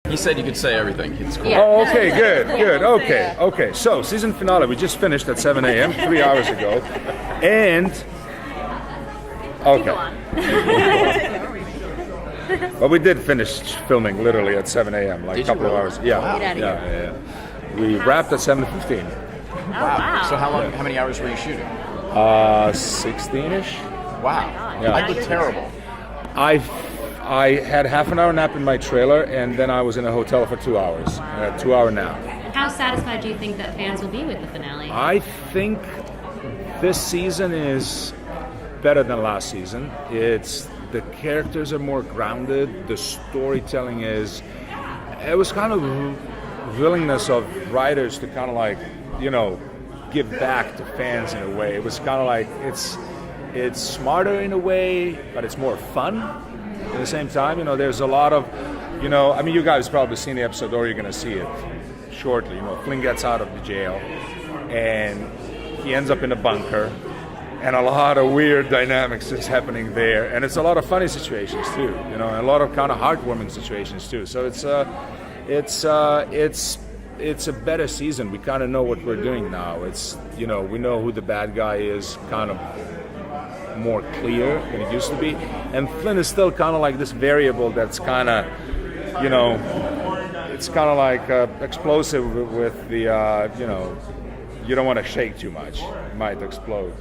He said you could say everything. It's cool. Yeah. Oh, okay, good. Okay. So, season finale, we just finished at 7 a.m., 3 hours ago. And, okay. But we did finish filming literally at 7 a.m., like a couple of hours. Yeah. Wow. Yeah. We wrapped at 7:15. Wow. So how many hours were you shooting? 16-ish. Wow. Yeah. I look terrible. I had half an hour nap in my trailer, and then I was in a hotel for 2 hours. 2-hour nap. How satisfied do you think that fans will be with the finale? I think this season is better than last season. The characters are more grounded. The storytelling is. It was kind of willingness of writers to kind of like, give back to fans in a way. It was kind of like it's smarter in a way, but it's more fun at the same time. There's a lot of, you guys probably seen the episode, or you're going to see it shortly. Flynn gets out of the jail, and he ends up in a bunker, and a lot of weird dynamics is happening there, and it's a lot of funny situations too. And a lot of kind of heartwarming situations too. So it's a better season. We kind of know what we're doing now. We know who the bad guy is, kind of more clear than it used to be. And Flynn is still kind of like this variable that's kind of, it's kind of like explosive with the, you don't want to shake too much. It might explode.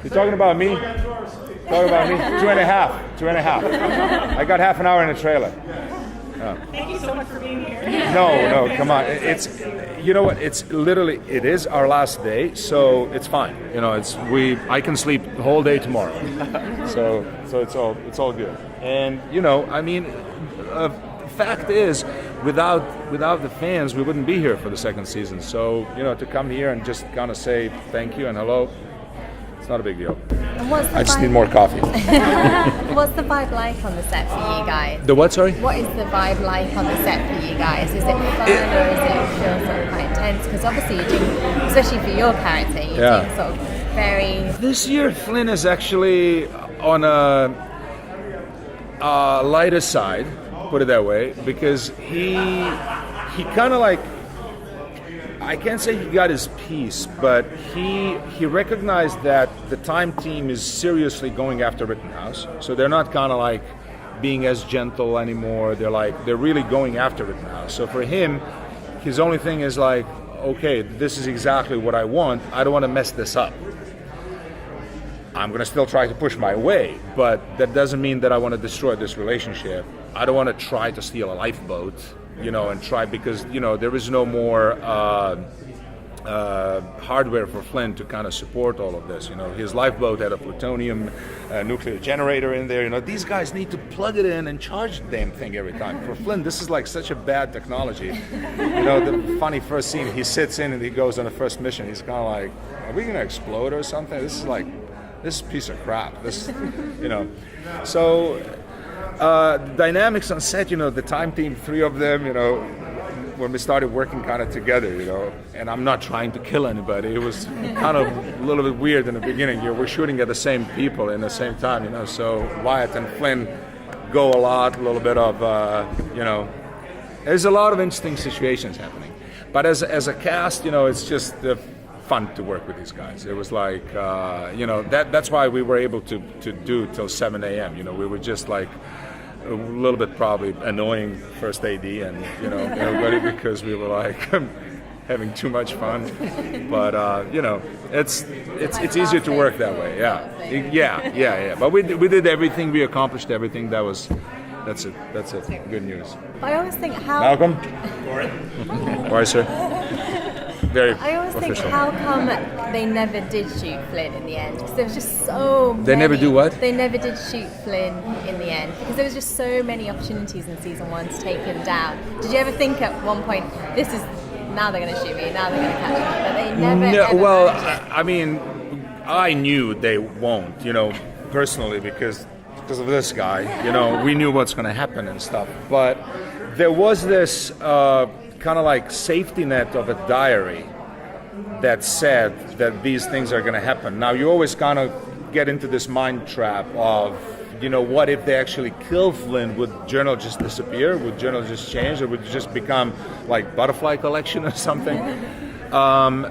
You talking about me? Talking about me? 2.5. I got half an hour in the trailer. Thank you so much for being here. No, come on. It's, it is our last day, so it's fine. I can sleep the whole day tomorrow. so it's all good. And fact is, without the fans, we wouldn't be here for the second season. So to come here and just kind of say thank you and hello, it's not a big deal. I just need more coffee. What's the vibe like on the set for you guys? The what, sorry? What is the vibe like on the set for you guys? Is it fun or is it feel sort of quite intense? Because obviously you're doing, especially for your character, you're doing sort of very... This year Flynn is actually on a lighter side, put it that way, because he kind of like, I can't say he got his piece, but he recognized that the Time team is seriously going after Rittenhouse. So they're not kind of like being as gentle anymore. They're really going after Rittenhouse. So for him, his only thing is like, okay, this is exactly what I want. I don't want to mess this up. I'm going to still try to push my way, but that doesn't mean that I want to destroy this relationship. I don't want to try to steal a lifeboat. And try, because, there is no more hardware for Flynn to kind of support all of this. His lifeboat had a plutonium nuclear generator in there. These guys need to plug it in and charge the damn thing every time. For Flynn, this is like such a bad technology. The funny first scene, he sits in and he goes on the first mission. He's kind of like, are we going to explode or something? This is a piece of crap. So... dynamics on set, the Time team, 3 of them, when we started working kind of together, and I'm not trying to kill anybody. It was kind of a little bit weird in the beginning. We're shooting at the same people in the same time, so Lyatt and Flynn go a little bit of, there's a lot of interesting situations happening. But as a cast, it's just fun to work with these guys. It was like, that's why we were able to do till 7 a.m. We were just like a little bit probably annoying first AD and everybody because we were like having too much fun. But it's easier to work that way. Yeah. But we did everything. We accomplished everything. That's it. Good news. I always think how... Malcolm? All right, sir. Very I always official. think, how come they never did shoot Flynn in the end? Because there was just so many... They never do what? They never did shoot Flynn in the end. Because there was just so many opportunities in season 1 to take him down. Did you ever think at one point, now they're going to shoot me, now they're going to catch me? But they never... No, ever well, managed. I knew they won't, personally, because of this guy. We knew what's going to happen and stuff. But there was this... kind of like safety net of a diary that said that these things are going to happen. Now you always kind of get into this mind trap of, what if they actually kill Flynn? Would Journal just disappear? Would Journal just change? Or would it just become like Butterfly Collection or something?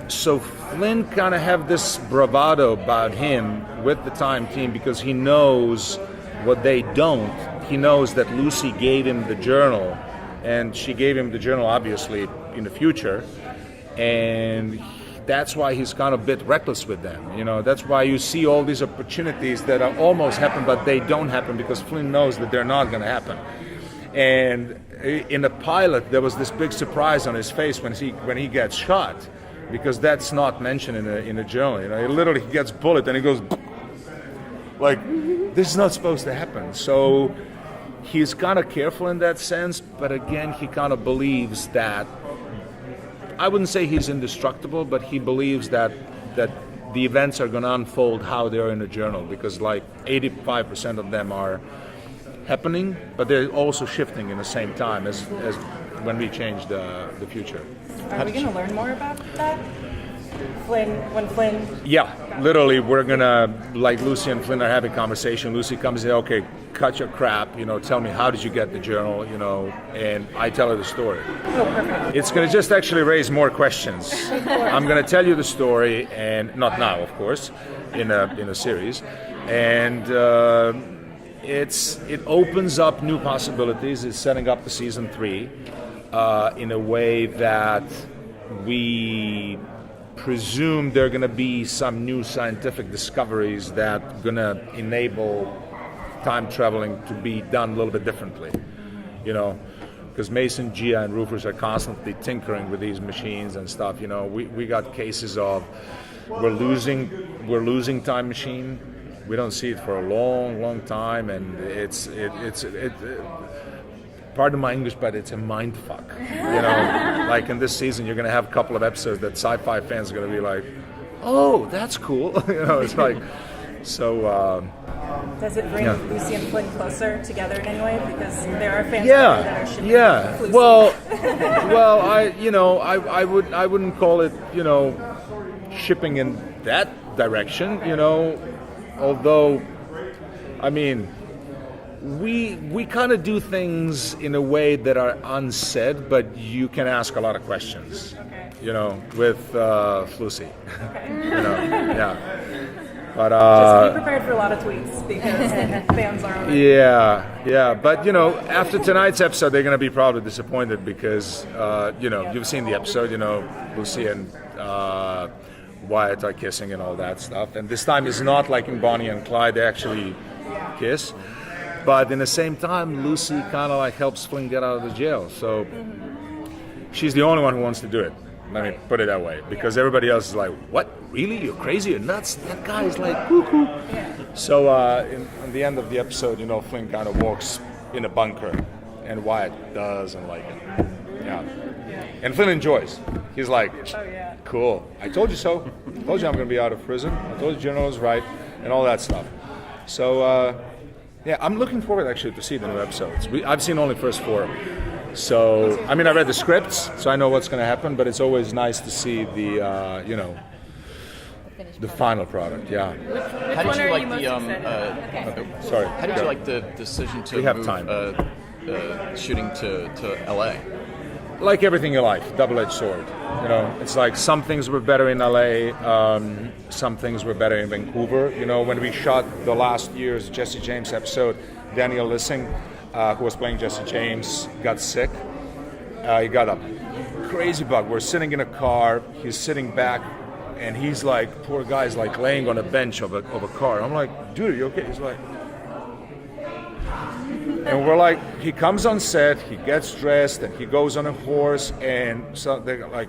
So Flynn kind of have this bravado about him with the Time team because he knows what they don't. He knows that Lucy gave him the journal, and she gave him the journal obviously in the future, and that's why he's kind of a bit reckless with them. That's why you see all these opportunities that are almost happen, but they don't happen because Flynn knows that they're not going to happen. And in the pilot, there was this big surprise on his face when he gets shot, because that's not mentioned in a journal. He literally gets bullet and he goes like, this is not supposed to happen. So he's kind of careful in that sense, but again, he kind of believes that, I wouldn't say he's indestructible, but he believes that the events are going to unfold how they're in a journal, because like 85% of them are happening, but they're also shifting in the same time as when we change the future. Are we going to learn more about that? When Flynn... Yeah, literally, we're going to, like Lucy and Flynn are having a conversation. Lucy comes in, okay, cut your crap, tell me how did you get the journal, and I tell her the story. Oh, perfect. It's going to just actually raise more questions. I'm going to tell you the story, and not now, of course, in a series, and it opens up new possibilities. It's setting up the season 3 in a way that we presume there are going to be some new scientific discoveries that are going to enable time traveling to be done a little bit differently, because Mason, Gia, and Rufus are constantly tinkering with these machines and stuff. We got cases of we're losing time machine. We don't see it for a long, long time, and it's pardon my English, but it's a mind fuck. Like in this season, you're going to have a couple of episodes that sci-fi fans are going to be like, oh, that's cool. It's like, so. Does it bring Lucy and Flynn closer together in any way? Because there are fans that are shipping. Yeah. Well, I wouldn't call it, shipping in that direction. Although, I mean, we kind of do things in a way that are unsaid, but you can ask a lot of questions. Okay. With Lucy. Okay. Yeah. But just be prepared for a lot of tweets because fans are on it. Yeah. But after tonight's episode, they're going to be probably disappointed because you've seen the episode. Lucy and Wyatt are kissing and all that stuff, and this time it's not like in Bonnie and Clyde. They actually kiss, but in the same time, Lucy kind of like helps Flynn get out of the jail. So she's the only one who wants to do it. Let me put it that way, because everybody else is like, what? Really? You're crazy? You're nuts? That guy is like, cuckoo. Yeah. So in the end of the episode, Flynn kind of walks in a bunker, and Wyatt doesn't like it. Yeah. And Flynn enjoys. He's like, cool. I told you so. I told you I'm going to be out of prison. I told you General was right, and all that stuff. So, I'm looking forward actually to see the new episodes. I've seen only the first 4. So, I mean, I read the scripts, so I know what's going to happen, but it's always nice to see the, the final product, yeah. How did you like the, sorry. How did you like the decision to move shooting to LA? Like everything in life, double-edged sword. It's like some things were better in LA, some things were better in Vancouver. When we shot the last year's Jesse James episode, Daniel Lissing, who was playing Jesse James, got sick. He got a crazy bug. We're sitting in a car, he's sitting back, and he's like, poor guy's like laying on a bench of a car. I'm like, dude, are you okay? He's like, and we're like, he comes on set, he gets dressed, and he goes on a horse, and so they're like,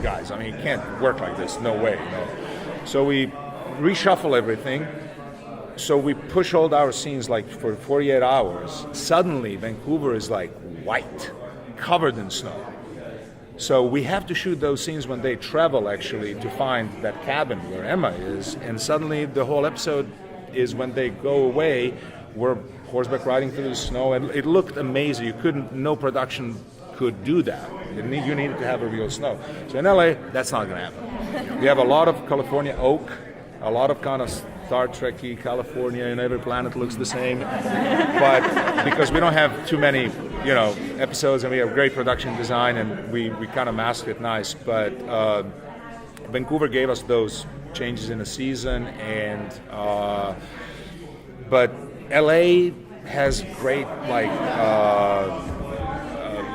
guys, I mean, you can't work like this, no way. So we reshuffle everything. So we push all our scenes like for 48 hours. Suddenly, Vancouver is like white, covered in snow. So we have to shoot those scenes when they travel actually to find that cabin where Emma is. And suddenly the whole episode is when they go away, we're horseback riding through the snow. And it looked amazing. No production could do that. You needed to have a real snow. So in LA, that's not going to happen. We have a lot of California oak, a lot of kind of Star Trek-y California and every planet looks the same. But because we don't have too many, episodes, and we have great production design, and we kind of masked it nice. But Vancouver gave us those changes in the season, and but LA has great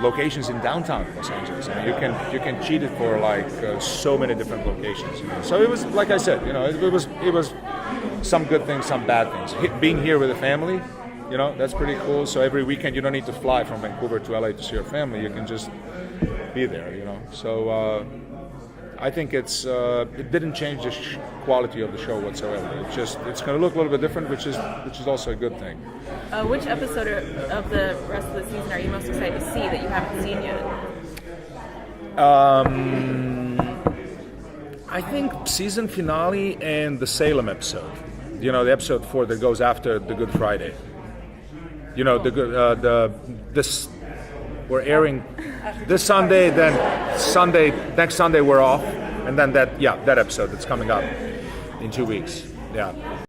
locations in downtown Los Angeles, and you can cheat it for so many different locations. So it was, like I said, it was some good things, some bad things. Being here with the family, that's pretty cool. So every weekend you don't need to fly from Vancouver to LA to see your family. You can just be there. So I think it didn't change the quality of the show whatsoever. It's going to look a little bit different, which is also a good thing. Which episode of the rest of the season are you most excited to see that you haven't seen yet? I think season finale and the Salem episode. The episode 4 that goes after the Good Friday. This we're airing this Sunday, then next Sunday we're off, and then that episode that's coming up in 2 weeks. Yeah.